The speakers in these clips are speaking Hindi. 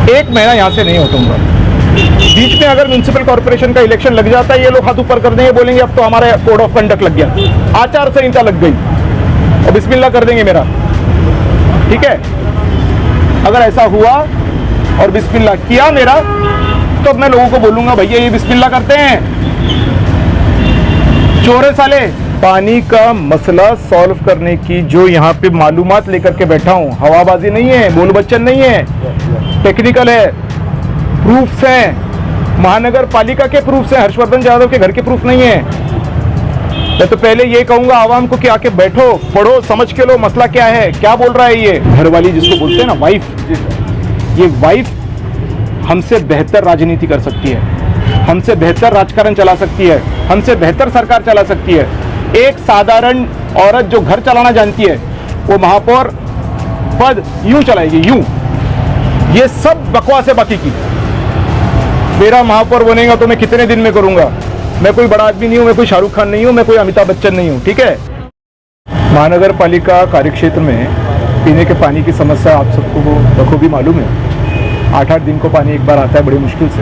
1 महीना यहाँ से नहीं हटूंगा। बीच में अगर म्यूनसिपल कॉर्पोरेशन का इलेक्शन लग जाता है, ये लोग हाथ ऊपर कर देंगे, बोलेंगे अब तो हमारे कोड ऑफ कंडक्ट लग गया, आचार संहिता लग गई और बिस्मिल्लाह कर देंगे मेरा। ठीक है, अगर ऐसा हुआ और बिस्मिल्लाह किया मेरा, तो मैं लोगों को बोलूंगा भैया ये बिस्मिल्लाह करते हैं, चोरे साले। पानी का मसला सॉल्व करने की जो यहाँ पे मालूमात लेकर के बैठा हूँ, हवाबाजी नहीं है, बोल बच्चन नहीं है, टेक्निकल है, प्रूफ्स हैं, महानगर पालिका के प्रूफ्स हैं, हर्षवर्धन यादव के घर के प्रूफ नहीं है। मैं तो पहले ये कहूंगा आवाम को कि आके बैठो, पढ़ो, समझ के लो मसला क्या है, क्या बोल रहा है ये घरवाली जिसको बोलते हैं ना वाइफ, ये वाइफ हमसे बेहतर राजनीति कर सकती है, हमसे बेहतर राजकारण चला सकती है, हमसे बेहतर सरकार चला सकती है। एक साधारण औरत जो घर चलाना जानती है वो महापौर पद यूं चलाएगी, यूं। ये सब बकवास है बाकी की। मेरा महापौर बनेगा तो मैं कितने दिन में करूंगा, मैं कोई बड़ा आदमी नहीं हूं, मैं कोई शाहरुख खान नहीं हूं, मैं कोई अमिताभ बच्चन नहीं हूं। ठीक है, महानगर पालिका कार्यक्षेत्र में पीने के पानी की समस्या आप सबको बखूबी मालूम है। 8-8 दिन को पानी एक बार आता है बड़ी मुश्किल से,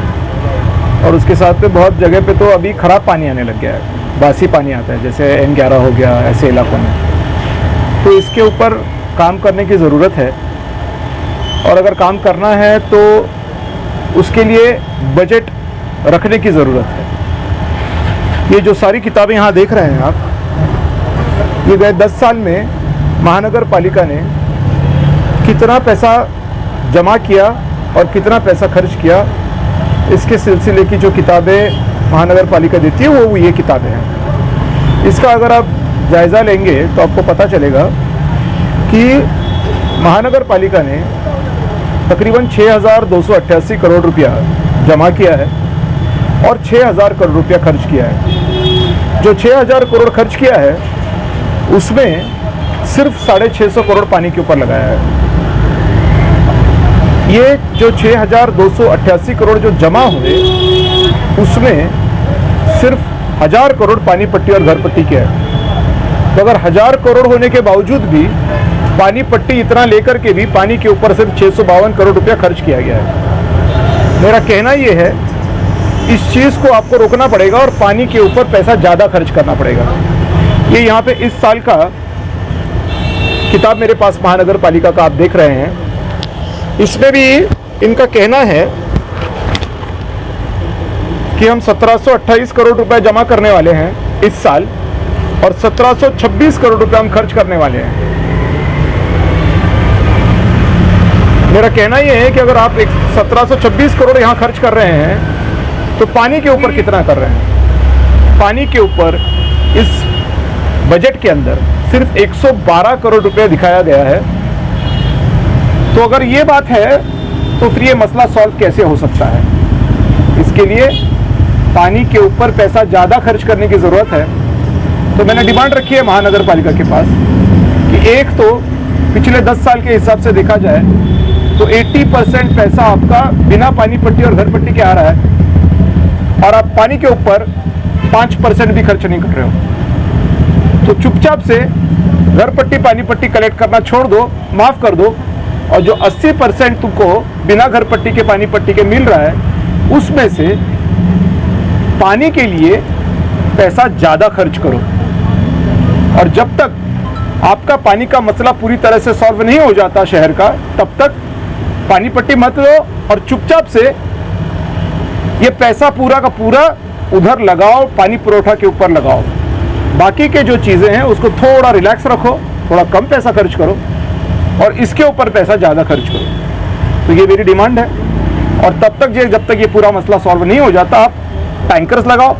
और उसके साथ में बहुत जगह पे तो अभी ख़राब पानी आने लग गया है, बासी पानी आता है, जैसे N11 हो गया ऐसे इलाकों में। तो इसके ऊपर काम करने की ज़रूरत है, और अगर काम करना है तो उसके लिए बजट रखने की ज़रूरत है। ये जो सारी किताबें यहाँ देख रहे हैं आप, ये गए 10 साल में महानगर पालिका ने कितना पैसा जमा किया और कितना पैसा खर्च किया, इसके सिलसिले की जो किताबें महानगर पालिका देती है वो ये किताबें हैं। इसका अगर आप जायज़ा लेंगे तो आपको पता चलेगा कि महानगर पालिका ने तकरीबन 6,288 करोड़ रुपया जमा किया है और 6,000 करोड़ रुपया खर्च किया है। जो 6,000 करोड़ खर्च किया है उसमें सिर्फ 650 करोड़ पानी के ऊपर लगाया है। ये जो 6,288 करोड़ जो जमा हुए उसमें सिर्फ 1,000 करोड़ पानी पट्टी और घर पट्टी के है। तो अगर 1,000 करोड़ होने के बावजूद भी पानी पट्टी इतना लेकर के भी पानी के ऊपर सिर्फ 652 करोड़ रुपया खर्च किया गया है। मेरा कहना ये है इस चीज़ को आपको रोकना पड़ेगा और पानी के ऊपर पैसा ज़्यादा खर्च करना पड़ेगा। ये यहाँ पे इस साल का किताब मेरे पास महानगर पालिका का आप देख रहे हैं, इसमें भी इनका कहना है कि हम 1728 करोड़ रुपए जमा करने वाले हैं इस साल और 1726 करोड़ रुपए हम खर्च करने वाले हैं। मेरा कहना यह है कि अगर आप 1726 करोड़ यहाँ खर्च कर रहे हैं तो पानी के ऊपर कितना कर रहे हैं? पानी के ऊपर इस बजट के अंदर सिर्फ 112 करोड़ रुपए दिखाया गया है। तो अगर ये बात है तो फिर ये मसला सॉल्व कैसे हो सकता है? इसके लिए पानी के ऊपर पैसा ज़्यादा खर्च करने की ज़रूरत है। तो मैंने डिमांड रखी है महानगर पालिका के पास कि एक तो पिछले 10 साल के हिसाब से देखा जाए तो 80% पैसा आपका बिना पानी पट्टी और घर पट्टी के आ रहा है और आप पानी के ऊपर 5% भी खर्च नहीं कर रहे हो। तो चुपचाप से घर पट्टी पानी पट्टी कलेक्ट करना छोड़ दो, माफ़ कर दो, और जो 80% तुमको बिना घर पट्टी के पानी पट्टी के मिल रहा है उसमें से पानी के लिए पैसा ज़्यादा खर्च करो। और जब तक आपका पानी का मसला पूरी तरह से सॉल्व नहीं हो जाता शहर का, तब तक पानी पट्टी मत लो और चुपचाप से ये पैसा पूरा का पूरा उधर लगाओ, पानी पुरोठा के ऊपर लगाओ। बाकी के जो चीज़ें हैं उसको थोड़ा रिलैक्स रखो, थोड़ा कम पैसा खर्च करो और इसके ऊपर पैसा ज़्यादा खर्च करो। तो ये मेरी डिमांड है। और तब तक जब तक ये पूरा मसला सॉल्व नहीं हो जाता आप टैंकर्स लगाओ।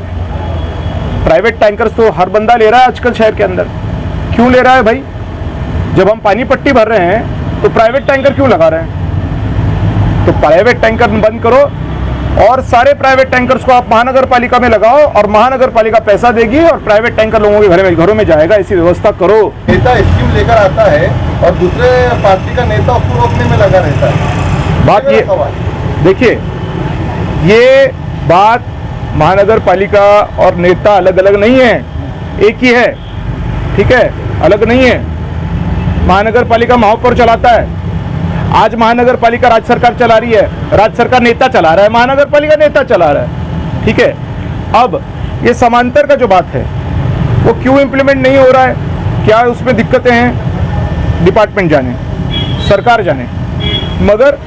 प्राइवेट टैंकर्स तो हर बंदा ले रहा है आजकल शहर के अंदर। क्यों ले रहा है भाई? जब हम पानी पट्टी भर रहे हैं तो प्राइवेट टैंकर क्यों लगा रहे हैं? तो प्राइवेट टैंकर बंद करो और सारे प्राइवेट टैंकर्स को आप महानगर पालिका में लगाओ और महानगर पालिका पैसा देगी और प्राइवेट टैंकर लोगों के घरों में जाएगा। ऐसी व्यवस्था करो। नेता स्कीम लेकर आता है और दूसरे पार्टी का नेता उसको रोकने में लगा रहता है। बात ये देखिए, ये बात महानगर पालिका और नेता अलग अलग नहीं है, एक ही है। ठीक है, अलग नहीं है। महानगर पालिका महापौर चलाता है, आज महानगर पालिका राज्य सरकार चला रही है, राज्य सरकार नेता चला रहा है, महानगर पालिका नेता चला रहा है, ठीक है। अब ये समांतर का जो बात है वो क्यों इम्प्लीमेंट नहीं हो रहा है, क्या उसमें दिक्कतें हैं, डिपार्टमेंट जाने, सरकार जाने, मगर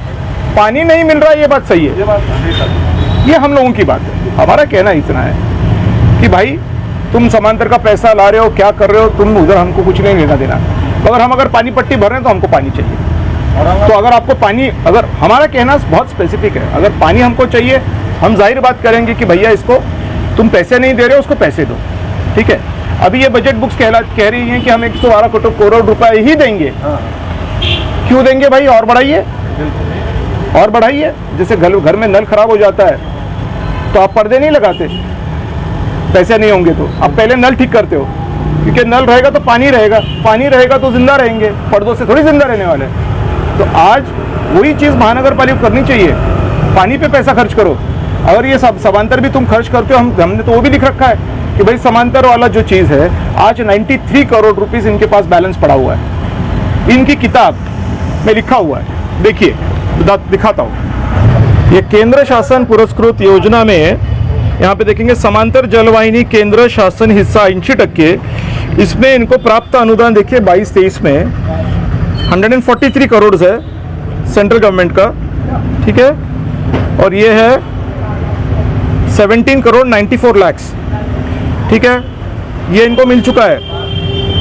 पानी नहीं मिल रहा है, ये बात सही है, ये हम लोगों की बात है। हमारा कहना इतना है कि भाई तुम समांतर का पैसा ला रहे हो, क्या कर रहे हो तुम, उधर हमको कुछ नहीं लेना देना, मगर हम अगर पानी पट्टी भर रहे हैं तो हमको पानी चाहिए। तो अगर आपको पानी, अगर हमारा कहना बहुत स्पेसिफिक है, अगर पानी हमको चाहिए, हम जाहिर बात करेंगे कि भैया इसको तुम पैसे नहीं दे रहे हो, उसको पैसे दो, ठीक है। अभी ये बजट बुक्स कह रही हैं कि हम 112 करोड़ रुपए ही देंगे। क्यों देंगे भाई, और बढ़ाइए, और बढ़ाइए। जैसे घर में नल खराब हो जाता है तो आप पर्दे नहीं लगाते, पैसे नहीं होंगे तो आप पहले नल ठीक करते हो, क्योंकि नल रहेगा तो पानी रहेगा, पानी रहेगा तो जिंदा रहेंगे, पर्दों से थोड़ी जिंदा रहने वाले। तो आज वही चीज़ महानगर पालिका करनी चाहिए, पानी पे पैसा खर्च करो। अगर ये सब समांतर भी तुम खर्च करते हो, हमने तो वो भी लिख रखा है कि भाई समांतर वाला जो चीज़ है, आज 93 करोड़ रुपीस इनके पास बैलेंस पड़ा हुआ है, इनकी किताब में लिखा हुआ है। देखिए दिखाता हूँ, ये केंद्र शासन पुरस्कृत योजना में यहाँ पे देखेंगे समांतर जलवाहिनी केंद्र शासन हिस्सा 80%, इसमें इनको प्राप्त अनुदान देखिए 22-23 में 143 करोड़ है सेंट्रल गवर्नमेंट का, ठीक है, और ये है 17 करोड़ 94 लाख, ठीक है, ये इनको मिल चुका है।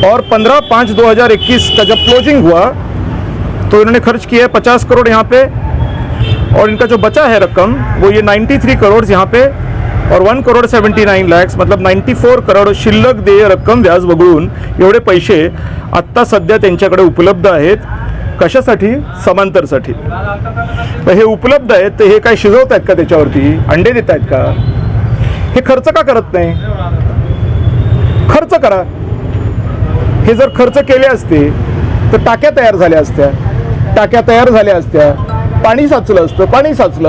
और 15/5/2021 का जब क्लोजिंग हुआ तो इन्होंने खर्च किया है 50 करोड़ यहाँ पे, और इनका जो बचा है रकम वो ये 93 करोड़ यहाँ पे, और 1 करोड़ 79 लाख, मतलब 94 करोड शिल्लक देय रक्कम व्याज वगळून एवढे पैसे आत्ता सध्या त्यांच्याकडे उपलब्ध आहेत। कशासाठी? समांतरसाठी। तर हे उपलब्ध आहेत, तर हे काय शिजवत आहेत का, त्याच्यावरती अंडे देत आहेत का? हे खर्च का करत नाही? खर्च करा। हे जर खर्च केले असते तर टाक्या तयार झाल्या असत्या, टाक्या तयार झाल्या असत्या, पाणी साचलं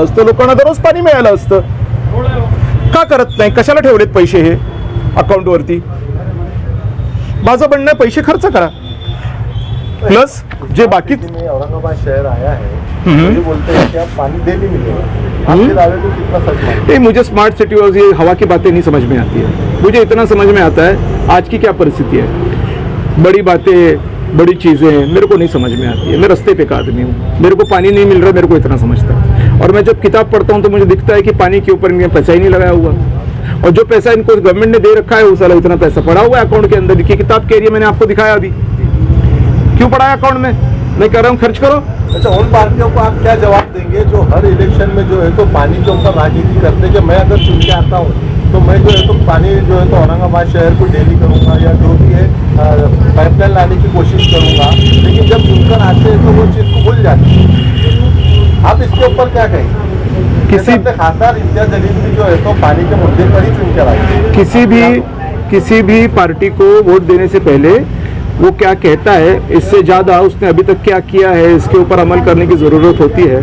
असतं, लोकांना दररोज पाणी मिळालं असतं। का करत नाही? कशाला ठेवलेत पैसे हे अकाउंटवरती? माझं म्हणणं पैसे खर्च करा, प्लस जे बाकी औरंगाबाद शहर आया है, मुझे बोलते हैं कि आप पानी डेली मिलेगा, आपके दावे को कितना सच मानते हैं? नहीं, मुझे स्मार्ट सिटी और ये हवा की बातें नहीं समझ में आती है। मुझे इतना समझ में आता है आज की क्या परिस्थिति है, बड़ी बातें, बड़ी चीज़ें मेरे को नहीं समझ में आती है। मैं रास्ते पे का आदमी हूँ, मेरे को पानी नहीं मिल रहा, मेरे को इतना समझता है। और मैं जब किताब पढ़ता हूँ तो मुझे दिखता है कि पानी के ऊपर इनके पैसा ही नहीं लगाया हुआ, और जो पैसा इनको गवर्नमेंट ने दे रखा है उस वाला इतना पैसा पड़ा हुआ है अकाउंट के अंदर। देखिए किताब कह रही है, मैंने आपको दिखाया अभी, क्यों पड़ा है अकाउंट में? मैं कह रहा हूँ खर्च करो। अच्छा, उन पार्टियों को आप क्या जवाब देंगे जो हर इलेक्शन में जो है तो पानी के ऊपर राजनीति करते हैं कि मैं अगर चुन के आता हूँ तो मैं जो है तो पानी जो है तो औरंगाबाद शहर को डेली करूँगा या जो भी है पाइपलाइन लाने की कोशिश करूँगा, लेकिन जब चुनकर आते हैं तो वो चीज़ को भूल जाते हैं। आप इसके ऊपर क्या कहेंगे? किसी खासदार इम्तियाज जलील भी जो है तो पानी के मुद्दे पर ही चुन कर आए। किसी भी पार्टी को वोट देने से पहले वो क्या कहता है, इससे ज़्यादा उसने अभी तक क्या किया है, इसके ऊपर अमल करने की ज़रूरत होती है।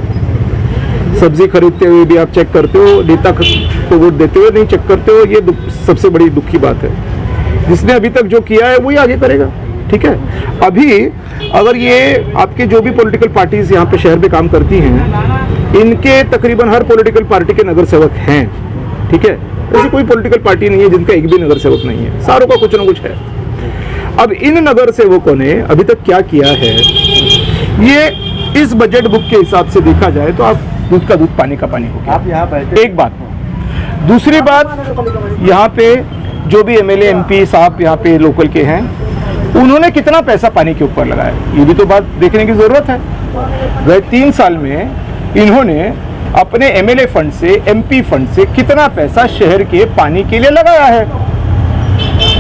सब्जी खरीदते हुए भी आप चेक करते हो, नेता को वोट देते हुए नहीं चेक करते हो, ये सबसे बड़ी दुख की बात है। जिसने अभी तक जो किया है वही आगे करेगा, ठीक है। अभी अगर ये आपके जो भी पॉलिटिकल पार्टीज यहाँ पे शहर में काम करती हैं, इनके तकरीबन हर पॉलिटिकल पार्टी के नगर सेवक हैं, ठीक है। ऐसी कोई पॉलिटिकल पार्टी नहीं है जिनका एक भी नगर सेवक नहीं है, सारों का कुछ ना कुछ है। अब इन नगर सेवकों ने अभी तक क्या किया है, ये इस बजट बुक के हिसाब से देखा जाए तो आप दूध का दूध पानी का पानी हो गया। आप यहाँ बैठे, एक बात। दूसरी बात, यहाँ पे जो भी एमएलए एमपी साहब यहाँ पे लोकल के हैं, उन्होंने कितना पैसा पानी के ऊपर लगाया, ये भी तो बात देखने की जरूरत है। गए 3 साल में इन्होंने अपने एमएलए फंड से, एमपी फंड से कितना पैसा शहर के पानी के लिए लगाया है।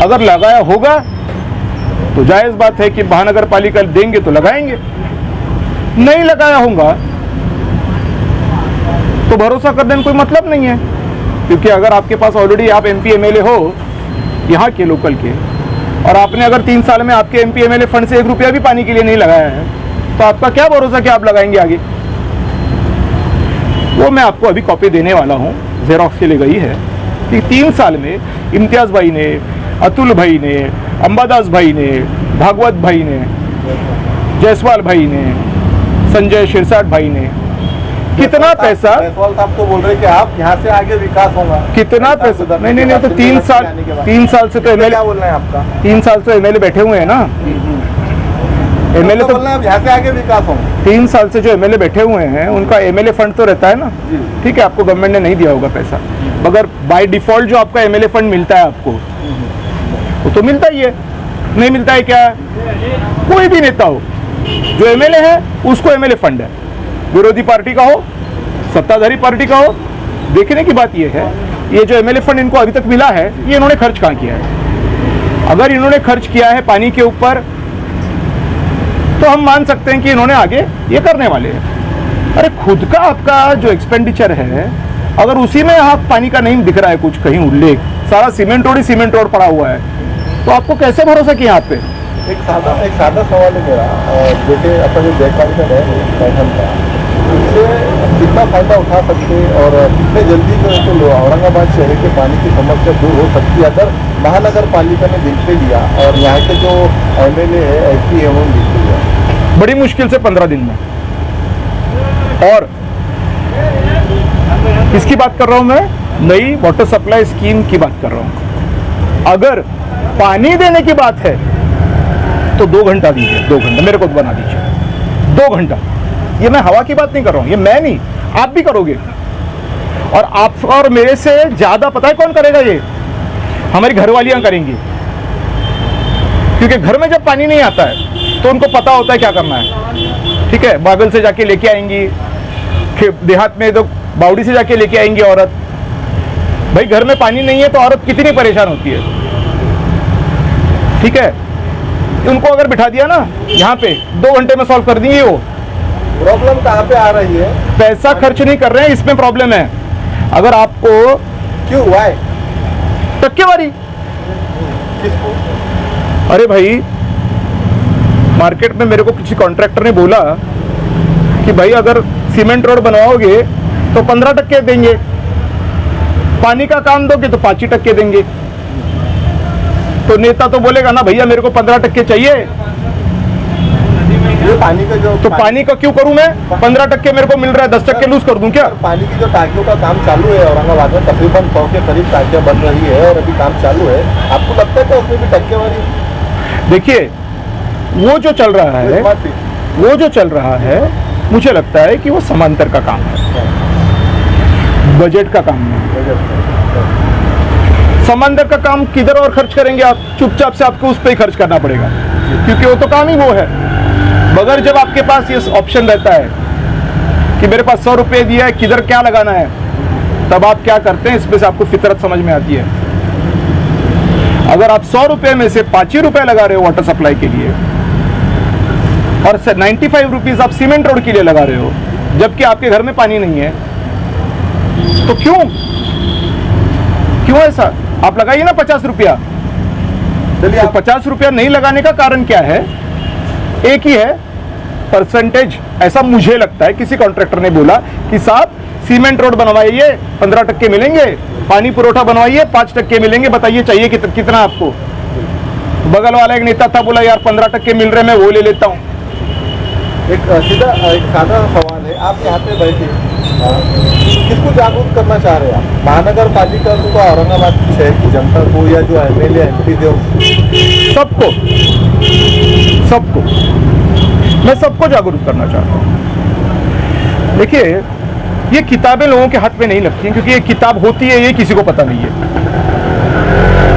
अगर लगाया होगा तो जायज बात है कि महानगर पालिका देंगे तो लगाएंगे, नहीं लगाया होगा तो भरोसा करने में कोई मतलब नहीं है। क्योंकि अगर आपके पास ऑलरेडी आप एमपी एमएलए हो यहाँ के लोकल के, और आपने अगर 3 साल में आपके एमपी एमएलए फंड से 1 रुपया भी पानी के लिए नहीं लगाया है, तो आपका क्या भरोसा कि आप लगाएंगे आगे? वो मैं आपको अभी कॉपी देने वाला हूँ, जेरोक्स के लिए गई है, कि 3 साल में इम्तियाज भाई ने, अतुल भाई ने, अंबादास भाई ने, भागवत भाई ने, जायसवाल भाई ने, संजय शिरसाट भाई ने कितना पैसा, जायसवाल साहब तो बोल रहे हैं कि आप यहाँ से आगे विकास होगा, कितना पैसा, नहीं तो 3 साल से तो एमएलए, क्या बोल रहे हैं आपका, 3 साल से एमएलए बैठे हुए हैं ना, एमएलए तो बोल रहे हैं अब यहाँ से आगे विकास होगा। 3 साल से जो एमएलए बैठे हुए हैं उनका एमएलए फंड तो रहता है ना, ठीक है, आपको गवर्नमेंट ने नहीं दिया होगा पैसा, मगर बाय डिफॉल्ट जो आपका एमएलए फंड मिलता है आपको वो तो मिलता ही है, नहीं मिलता है क्या? कोई भी नेता हो जो एमएलए है उसको एमएलए फंड है, विरोधी पार्टी का हो सत्ताधारी पार्टी का हो। देखने की बात यह है ये जो एमएलए फंड इनको अभी तक मिला है ये इन्होंने खर्च कहाँ किया है? अगर इन्होंने खर्च किया है पानी के ऊपर तो हम मान सकते हैं कि इन्होंने आगे ये करने वाले हैं। अरे खुद का आपका जो एक्सपेंडिचर है अगर उसी में आप पानी का नहीं दिख रहा है कुछ कहीं उल्लेख, सारा सीमेंट रोड पड़ा हुआ है, तो आपको कैसे भरोसा किया आप पे? एक सादा सवाल है मेरा, जैसे अपन जो जयपाल का है बैठन का, उससे कितना फायदा उठा सकते और कितने जल्दी जो है तो औरंगाबाद शहर के पानी की समस्या दूर हो सकती है अगर महानगर पालिका ने दिल पे लिया और यहाँ के जो एमएलए है एसपी है उन्होंने दिल पे लिया? बड़ी मुश्किल से 15 दिन में। और किसकी बात कर रहा हूं मैं? नई वाटर सप्लाई स्कीम की बात कर रहा हूं। अगर पानी देने की बात है तो 2 घंटा दीजिए, 2 घंटा मेरे को बना दीजिए, 2 घंटा। ये मैं हवा की बात नहीं कर रहा हूं, ये मैं नहीं आप भी करोगे, और आप और मेरे से ज्यादा पता है कौन करेगा? ये हमारी घरवालियां करेंगी, क्योंकि घर में जब पानी नहीं आता है तो उनको पता होता है क्या करना है, ठीक है। बागल से जाके लेके आएंगी, देहात में तो बावड़ी से जाके लेके आएंगी औरत। भाई घर में पानी नहीं है तो औरत कितनी परेशान होती है, ठीक है। उनको अगर बिठा दिया ना यहाँ पे 2 घंटे में सॉल्व कर देंगे। वो प्रॉब्लम कहाँ पे आ रही है? पैसा खर्च नहीं कर रहे हैं, इसमें प्रॉब्लम है। अगर आपको क्यों, वाई टक्केवारी, किसको? अरे भाई मार्केट में मेरे को किसी कॉन्ट्रैक्टर ने बोला कि भाई अगर सीमेंट रोड बनवाओगे तो 15% देंगे, पानी का काम दोगे तो 5% देंगे। तो नेता तो बोलेगा ना भैया मेरे को 15% चाहिए, ये पानी का जो तो पानी का क्यों करूं मैं? 15% मेरे को मिल रहा है, 10% लूज कर दूं क्या? पानी की जो टांकियों का काम चालू है औरंगाबाद में, तकरीबन 100 के करीब टांकियां बन रही है और अभी काम चालू है। आपको लगता है कि उसमें भी टक्केवारी? देखिए वो जो चल रहा है, वो जो चल रहा है मुझे लगता है कि वो समांतर का काम है, बजट का काम नहीं। समांतर का काम किधर और खर्च करेंगे आप? चुपचाप से आपको उस पर ही खर्च करना पड़ेगा, क्योंकि वो तो काम ही वो है। मगर जब आपके पास ये ऑप्शन रहता है कि मेरे पास 100 रुपये दिया है, किधर क्या लगाना है, तब आप क्या करते हैं, इसमें से आपको फितरत समझ में आती है। अगर आप 100 रुपये में से 5 ही रुपये लगा रहे हो वाटर सप्लाई के लिए और 95 रुपीज आप सीमेंट रोड के लिए लगा रहे हो, जबकि आपके घर में पानी नहीं है, तो क्यों ऐसा? आप लगाइए ना 50 रुपया। तो 50 रुपया नहीं लगाने का कारण क्या है? एक ही है, परसेंटेज। ऐसा मुझे लगता है किसी कॉन्ट्रैक्टर ने बोला कि साहब सीमेंट रोड बनवाइए 15% मिलेंगे, पानी पुरोठा बनवाइए 5% मिलेंगे, बताइए चाहिए कितना आपको? बगल वाला एक नेता था, बोला यार 15% मिल रहे, मैं वो ले लेता हूँ। एक सादा सवाल है, आप यहाँ पे बैठे किसको जागरूक करना चाह रहे हैं आप? महानगर पालिका को, औरंगाबाद शहर की जनता को, या जो एमएलए एमपी थे सबको मैं सबको जागरूक करना चाहता हूँ। देखिए ये किताबें लोगों के हाथ में नहीं लगती हैं, क्योंकि ये किताब होती है ये किसी को पता नहीं है।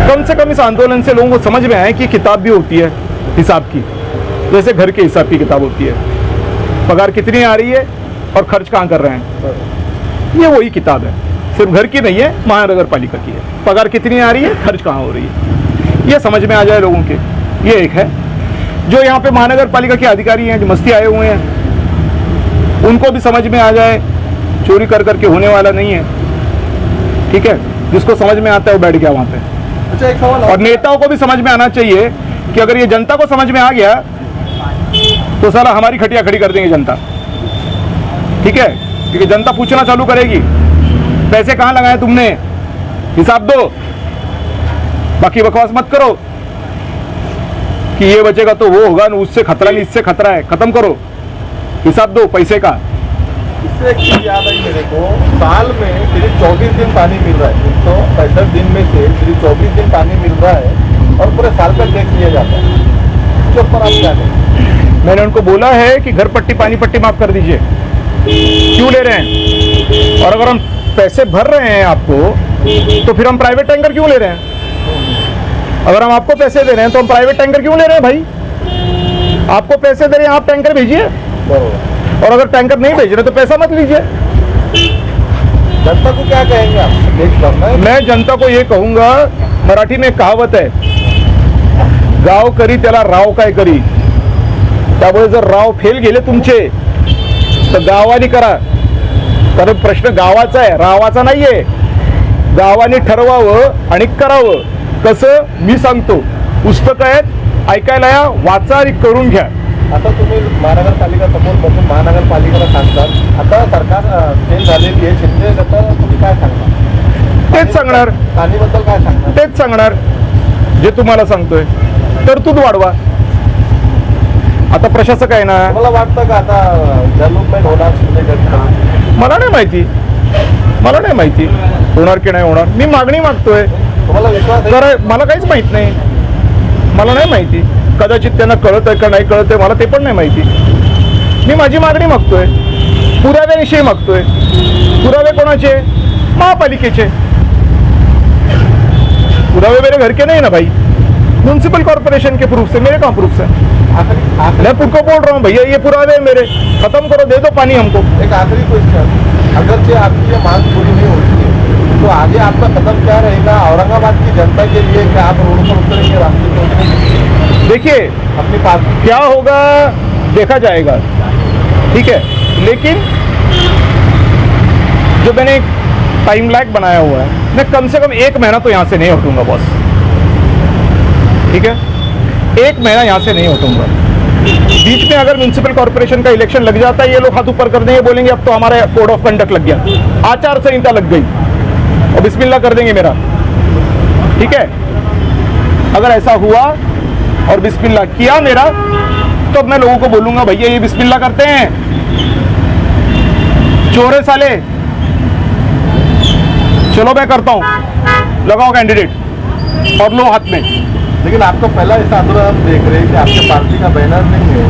कम से कम इस आंदोलन से लोगों को समझ में आए कि किताब भी होती है हिसाब की, जैसे घर के हिसाब की किताब होती है, पगार कितनी आ रही है और खर्च कहाँ कर रहे हैं, ये वही किताब है। सिर्फ घर की नहीं है, महानगर पालिका की है। पगार कितनी आ रही है, खर्च कहाँ हो रही है, ये समझ में आ जाए लोगों के। ये एक है। जो यहाँ पे महानगर पालिका के अधिकारी हैं, जो मस्ती आए हुए हैं, उनको भी समझ में आ जाए चोरी कर करके होने वाला नहीं है, ठीक है। जिसको समझ में आता है वो बैठ गया वहाँ पे। अच्छा, एक सवाल और नेताओं को भी समझ में आना चाहिए कि अगर ये जनता को समझ में आ गया तो साला हमारी खटिया खड़ी कर देंगे जनता, ठीक है। क्योंकि जनता पूछना चालू करेगी पैसे कहाँ लगाए तुमने, हिसाब दो, बाकी बकवास मत करो कि ये बचेगा तो वो होगा, उससे खतरा नहीं, इससे खतरा है, खत्म करो। हिसाब दो पैसे का। इससे एक चीज याद आई मेरे को, साल में सिर्फ 24 दिन पानी मिल रहा है, 365 दिन में से सिर्फ 24 दिन पानी मिल रहा है और पूरे साल का टैक्स लिया जाता है। इसके ऊपर आप क्या करें? मैंने उनको बोला है कि घर पट्टी पानी पट्टी माफ कर दीजिए, क्यों ले रहे हैं? और अगर हम पैसे भर रहे हैं आपको तो फिर हम प्राइवेट टैंकर क्यों ले रहे हैं? अगर हम आपको पैसे दे रहे हैं तो हम प्राइवेट टैंकर क्यों ले रहे हैं भाई? आपको पैसे दे रहे हैं, आप टैंकर भेजिए, और अगर टैंकर नहीं भेज रहे तो पैसा मत लीजिए। जनता को क्या कहेंगे आप? देख करना है। मैं जनता को ये कहूंगा, मराठी में एक कहावत है, गाव करी त्याला राव काय करी। त्यामुळे जर राव फेल गेले तुमचे तर गावाने करा, कारण प्रश्न गावाचा आहे, रावाचा नाहीये। गावाने ठरवावं आणि करावं कसं, मी सांगतो, पुस्तकं आहेत, ऐकायला या, वाचा आणि करून घ्या। आता तुम्ही महानगरपालिका समोर बसून महानगरपालिकेला सांगतात, आता सरकार चेंज झालेली आहे, शिंदे गटाला तुम्ही काय सांगणार? तेच सांगणार, पाणीबद्दल काय सांगणार? तेच सांगणार जे तुम्हाला सांगतोय, तरतूद वाढवा। आता प्रशासक आहे ना, मला वाटतं का आता डेव्हलपमेंट होणार शिंदे गट? मला नाही माहिती, मला नाही माहिती होणार की नाही होणार। मी मागणी मागतोय, तुम्हाला विश्वास आहे? तर मला काहीच माहित नाही, मला नाही माहिती, कदाचित त्यांना कळत आहे का नाही कळत आहे मला ते पण नाही माहिती। मी माझी मागणी मागतोय, पुराव्याविषयी मागतोय। पुरावे कोणाचे? महापालिकेचे। पुरावे मेरे घर के नहीं ना भाई, म्युनिसिपल कॉर्पोरेशन के प्रूफ से, मेरे कहाँ प्रूफ है? मैं पुरको बोल रहा हूँ भैया, ये पुरावे हैं मेरे, खत्म करो, दे दो पानी हमको। एक आखिरी क्वेश्चन, अगर से आपकी ये मांग पूरी नहीं होती है तो आगे आपका कदम क्या रहेगा औरंगाबाद की जनता के लिए? क्या आप रोड पर उतरेंगे, रास्ते पर उतरेंगे? देखिए अपनी पार्टी क्या होगा देखा जाएगा, ठीक है, लेकिन जो मैंने टाइम लैग बनाया हुआ है, मैं कम से कम 1 महीना तो यहाँ से नहीं हटूंगा बॉस, ठीक है, 1 महीना यहाँ से नहीं हटूंगा। बीच में अगर म्युनिसिपल कॉर्पोरेशन का इलेक्शन लग जाता है, ये लोग हाथ ऊपर कर देंगे, बोलेंगे अब तो हमारे कोड ऑफ कंडक्ट लग गया, आचार संहिता लग गई, और बिस्मिल्लाह कर देंगे मेरा, ठीक है। अगर ऐसा हुआ और बिस्मिल्लाह किया मेरा, तो मैं लोगों को बोलूंगा भैया ये बिस्मिल्लाह करते हैं, चोरे साले, चलो मैं करता हूं, लगाओ कैंडिडेट और लो हाथ में। लेकिन आपको पहला ऐसा आंदोलन हम देख रहे हैं कि आपके पार्टी का बैनर नहीं है,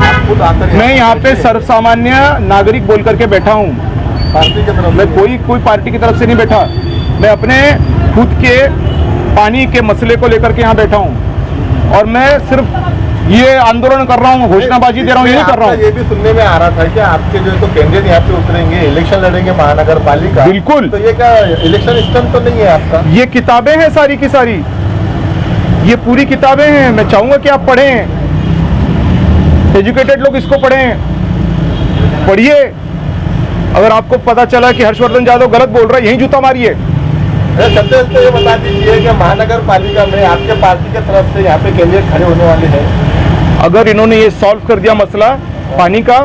आप खुद आकर मैं यहाँ पे सर्वसामान्य नागरिक बोल करके बैठा हूँ, पार्टी की तरफ मैं कोई पार्टी की तरफ से नहीं बैठा, मैं अपने खुद के पानी के मसले को लेकर के यहाँ बैठा हूँ, और मैं सिर्फ ये आंदोलन कर रहा हूँ, घोषणाबाजी दे रहा हूँ, ये नहीं कर रहा हूँ। ये भी सुनने में आ रहा था कि आपके जो है तो कैंडिडेट यहाँ पे उतरेंगे, इलेक्शन लड़ेंगे महानगर पालिका। बिल्कुल। तो ये क्या इलेक्शन स्टंट तो नहीं है आपका? ये किताबें हैं सारी की सारी, ये पूरी किताबें हैं, मैं चाहूंगा कि आप पढ़ें, एजुकेटेड लोग इसको पढ़ें, पढ़िए। अगर आपको पता चला कि हर्षवर्धन यादव गलत बोल रहा है, यही जूता मारिए। चलते चलते ये बता दीजिए कि महानगर पालिका में आपके पार्टी की तरफ से यहाँ पे कैंडिडेट खड़े होने वाले हैं, अगर इन्होंने ये सॉल्व कर दिया मसला पानी का,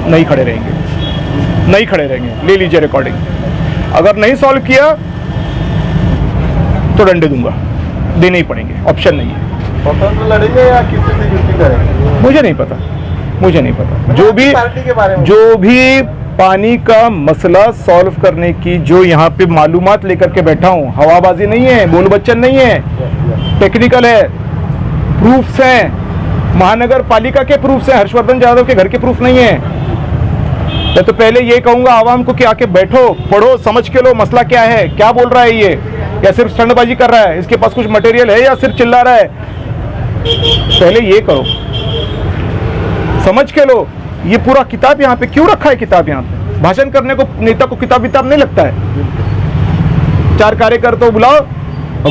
नहीं खड़े रहेंगे, नहीं खड़े रहेंगे, ले लीजिए रिकॉर्डिंग। अगर नहीं सॉल्व किया तो डंडे दूंगा, देने ही पड़ेंगे, ऑप्शन नहीं है। स्वतंत्र लड़ेंगे या किसी से युति करेंगे? मुझे नहीं पता, मुझे नहीं पता। जो भी पार्टी के बारे में जो भी पानी का मसला सॉल्व करने की जो यहाँ पे मालूमात लेकर के बैठा हूँ, हवाबाजी नहीं है, बोल बच्चन नहीं है, टेक्निकल है, प्रूफ्स हैं, महानगर पालिका के प्रूफ्स हैं, हर्षवर्धन यादव के घर के प्रूफ नहीं है। मैं तो पहले ये कहूंगा आवाम को कि आके बैठो, पढ़ो, समझ के लो मसला क्या है, क्या बोल रहा है ये, या सिर्फ स्टंटबाजी कर रहा है, इसके पास कुछ मटेरियल है या सिर्फ चिल्ला रहा है। पहले ये करो, समझ के लो। ये पूरा किताब यहाँ पे क्यों रखा है? किताब यहाँ पे भाषण करने को नेता को किताब विताब नहीं लगता है। 4 कार्यकर्ता बुलाओ,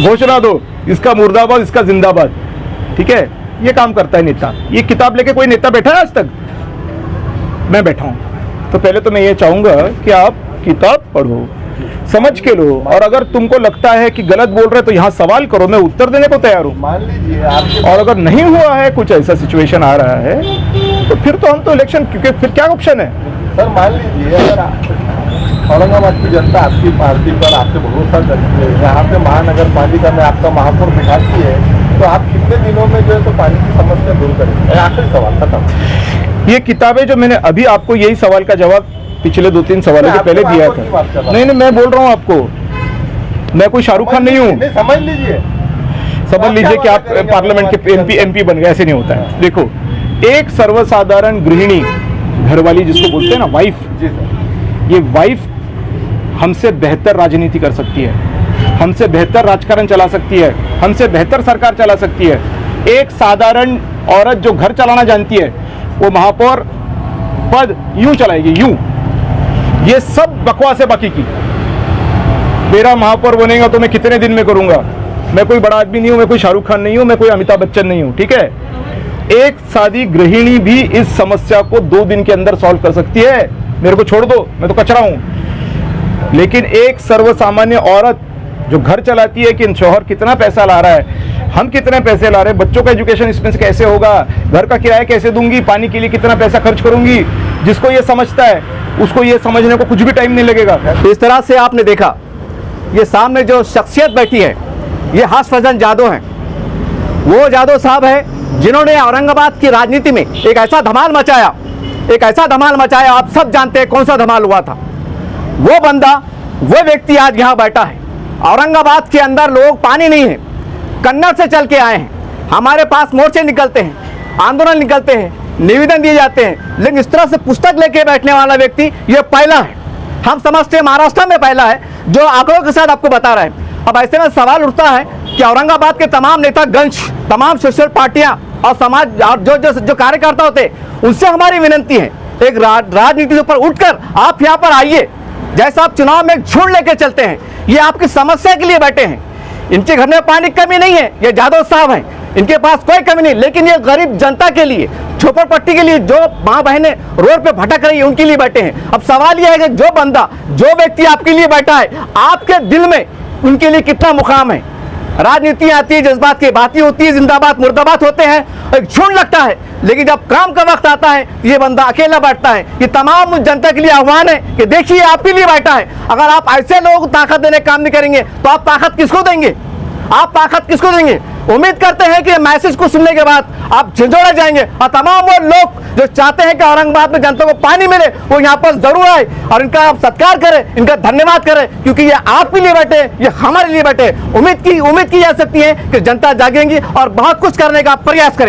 घोषणा दो, इसका मुर्दाबाद, इसका जिंदाबाद, ठीक है, ये काम करता है नेता। ये किताब लेके कोई नेता बैठा है आज तक? मैं बैठा हूं। तो पहले तो मैं ये चाहूंगा कि आप किताब पढ़ो, समझ के लो, और अगर तुमको लगता है कि गलत बोल रहे तो यहाँ सवाल करो, मैं उत्तर देने को तैयार हूँ। मान लीजिए आपके, और अगर नहीं हुआ है, कुछ ऐसा सिचुएशन आ रहा है, तो फिर तो हम तो इलेक्शन, क्योंकि फिर क्या ऑप्शन है? सर मान लीजिए अगर औरंगाबाद की जनता आपकी पार्टी पर आपसे भरोसा करती है, यहाँ पे महानगर पालिका में आपका महापौर बिठाती है, तो आप कितने दिनों में जो है तो पानी की समस्या दूर करेंगे? आखिरी सवाल खत्म। ये किताबें जो मैंने अभी आपको यही सवाल का जवाब पिछले 2-3 सवालों के पहले दिया था। नहीं मैं बोल रहा हूँ आपको, मैं कोई शाहरुख खान नहीं हूँ। समझ लीजिए कि आप पार्लियामेंट के एमपी बन गए, ऐसे नहीं होता है। देखो, एक सर्वसाधारण गृहिणी, घरवाली जिसको बोलते हैं ना, वाइफ, ये वाइफ हमसे बेहतर राजनीति कर सकती है, हमसे बेहतर राजकारण चला सकती है, हमसे बेहतर सरकार चला सकती है। एक साधारण औरत जो घर चलाना जानती है वो महापौर पद यूं चलाएगी, यूं। ये सब बकवास है बाकी की। मेरा महापौर बनेगा तो मैं कितने दिन में करूंगा, मैं कोई बड़ा आदमी नहीं हूं, मैं कोई शाहरुख खान नहीं हूं, मैं कोई अमिताभ बच्चन नहीं हूं, ठीक है। एक सादी गृहिणी भी इस समस्या को 2 दिन के अंदर सॉल्व कर सकती है। मेरे को छोड़ दो, मैं तो कचरा हूं। लेकिन एक सर्वसामान्य औरत जो घर चलाती है कि शौहर कितना पैसा ला रहा है, हम कितने पैसे ला रहे हैं, बच्चों का एजुकेशन एक्सपेंस कैसे होगा, घर का किराया कैसे दूंगी, पानी के लिए कितना पैसा खर्च करूंगी, जिसको ये समझता है उसको ये समझने को कुछ भी टाइम नहीं लगेगा। इस तरह से आपने देखा, ये सामने जो शख्सियत बैठी है ये हर्षवर्धन जादव हैं। वो जादव साहब है जिन्होंने औरंगाबाद की राजनीति में एक ऐसा धमाल मचाया, आप सब जानते हैं कौन सा धमाल हुआ था। वो बंदा, वो व्यक्ति आज यहाँ बैठा है। औरंगाबाद के अंदर लोग, पानी नहीं है, कन्नड़ से चल के आए हैं, हमारे पास मोर्चे निकलते हैं, आंदोलन निकलते हैं, निवेदन दिए जाते हैं, लेकिन इस तरह से पुस्तक लेके बैठने वाला व्यक्ति ये पहला है। हम समझते हैं महाराष्ट्र में पहला है, जो आंकड़ों के साथ आपको बता रहे हैं। अब ऐसे में सवाल उठता है कि औरंगाबाद के तमाम नेतागण, तमाम सोशल पार्टियां और समाज और जो कार्यकर्ता होते हैं, उनसे हमारी विनती है, एक राजनीति के ऊपर उठकर आप यहाँ पर आइए। जैसा आप चुनाव में एक झुंड लेके चलते हैं, ये आपकी समस्या के लिए बैठे हैं। इनके घर में पानी की कमी नहीं है, ये जादव साहब हैं, इनके पास कोई कमी नहीं, लेकिन ये गरीब जनता के लिए, झोपड़पट्टी के लिए, जो माँ बहनें रोड पे भटक रही है, उनके लिए बैठे हैं। अब सवाल यह है कि जो बंदा, जो व्यक्ति आपके लिए बैठा है, आपके दिल में उनके लिए कितना मुकाम है। राजनीति आती है, जज्बात की बातें होती है, जिंदाबाद मुर्दाबाद होते हैं, एक झुंड लगता है, लेकिन जब काम का वक्त आता है ये बंदा अकेला बैठता है। ये तमाम जनता के लिए आह्वान है कि देखिए आपके लिए बैठा है। अगर आप ऐसे लोग ताकत देने काम नहीं करेंगे तो आप ताकत किसको देंगे, आप ताकत किसको देंगे। उम्मीद करते हैं कि मैसेज को सुनने के बाद आप झंझोड़ा जाएंगे और तमाम वो लोग जो चाहते हैं कि औरंगाबाद में जनता को पानी मिले वो यहाँ पर जरूर आए और इनका आप सत्कार करें, इनका धन्यवाद करें, क्योंकि ये आपके लिए बैठे, ये हमारे लिए बैठे। उम्मीद की जा सकती है कि जनता जागेंगी और बहुत कुछ करने का प्रयास करेंगे।